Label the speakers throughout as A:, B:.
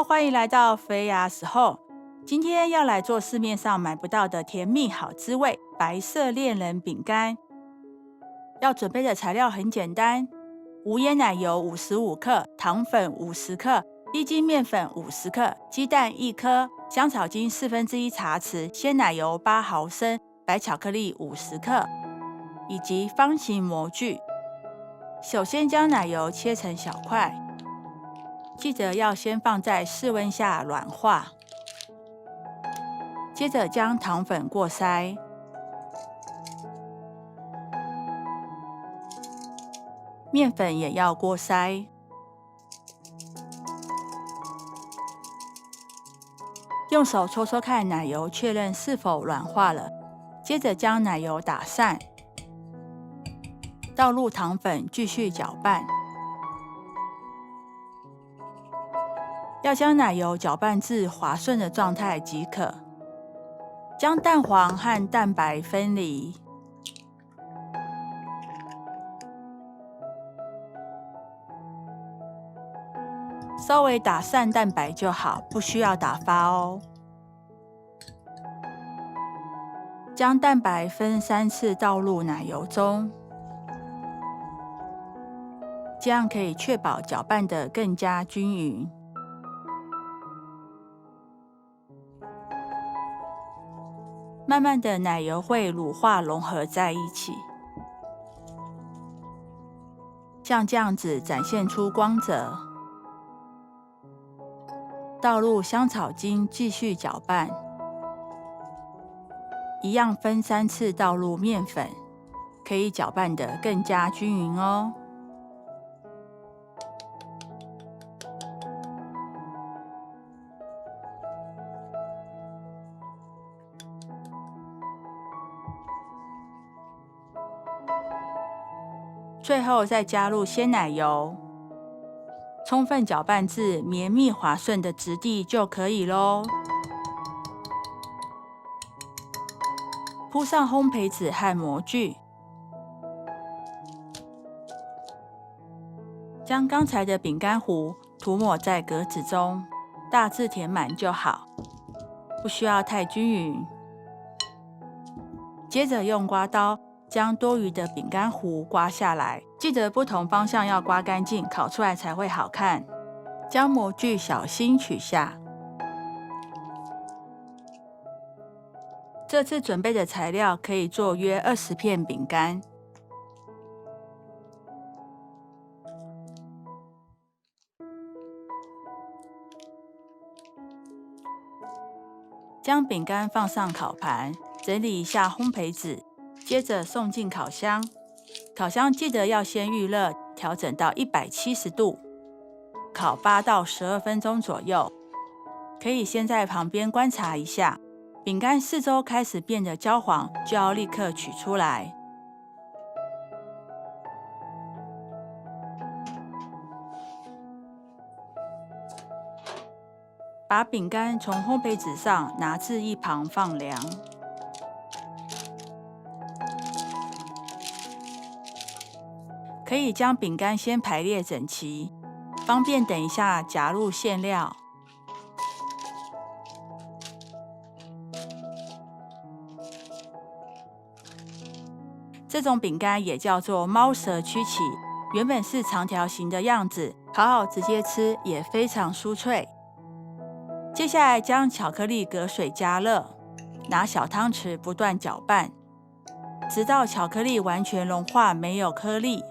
A: 欢迎来到肥牙时候。今天要来做市面上买不到的甜蜜好滋味白色恋人饼干。要准备的材料很简单：无盐奶油55克、糖粉50克、低筋面粉50克、鸡蛋1颗、香草精1/4茶匙、鲜奶油8毫升、白巧克力50克，以及方形模具。首先将奶油切成小块，记得要先放在室温下软化。接着将糖粉过筛，面粉也要过筛。用手搓搓看奶油，确认是否软化了。接着将奶油打散，倒入糖粉，继续搅拌。要将奶油搅拌至滑顺的状态即可。将蛋黄和蛋白分离，稍微打散蛋白就好，不需要打发哦。将蛋白分3次倒入奶油中，这样可以确保搅拌得更加均匀。慢慢的，奶油会乳化融合在一起，像这样子展现出光泽。倒入香草精，继续搅拌，一样分3次倒入面粉，可以搅拌得更加均匀哦。最后再加入鲜奶油，充分搅拌至绵密滑顺的质地就可以咯。铺上烘焙纸和模具，将刚才的饼干糊涂抹在格子中，大致填满就好，不需要太均匀。接着用刮刀将多余的饼干糊刮下来，记得不同方向要刮干净，烤出来才会好看。将模具小心取下。这次准备的材料可以做约20片饼干。将饼干放上烤盘，整理一下烘焙纸，接着送进烤箱。烤箱记得要先预热，调整到170度，烤8到12分钟左右。可以先在旁边观察一下，饼干四周开始变得焦黄，就要立刻取出来。把饼干从烘焙纸上拿至一旁放凉。可以将饼干先排列整齐，方便等一下夹入馅料。这种饼干也叫做猫舌曲奇，原本是长条形的样子，烤好直接吃也非常酥脆。接下来将巧克力隔水加热，拿小汤匙不断搅拌，直到巧克力完全融化，没有颗粒。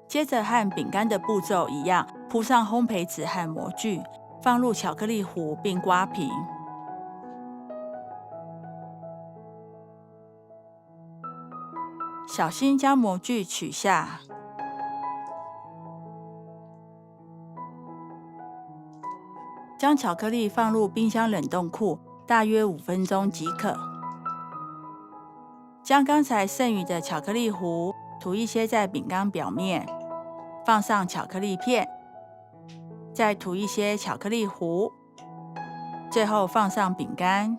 A: 接着和饼干的步骤一样，铺上烘焙纸和模具，放入巧克力糊并刮平。小心将模具取下。将巧克力放入冰箱冷冻库，大约5分钟即可。将刚才剩余的巧克力糊涂一些在饼干表面，放上巧克力片，再涂一些巧克力糊，最后放上饼干。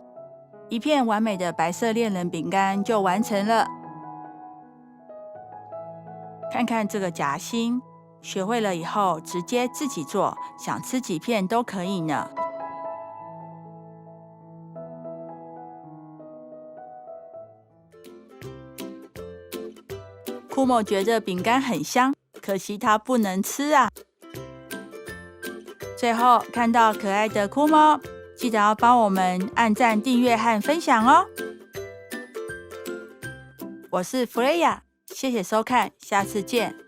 A: 一片完美的白色恋人饼干就完成了。看看这个夹心，学会了以后直接自己做，想吃几片都可以呢。库莫觉得饼干很香，可惜他不能吃啊。最后看到可爱的库莫，记得要帮我们按赞、订阅和分享哦。我是弗雷亚，谢谢收看，下次见。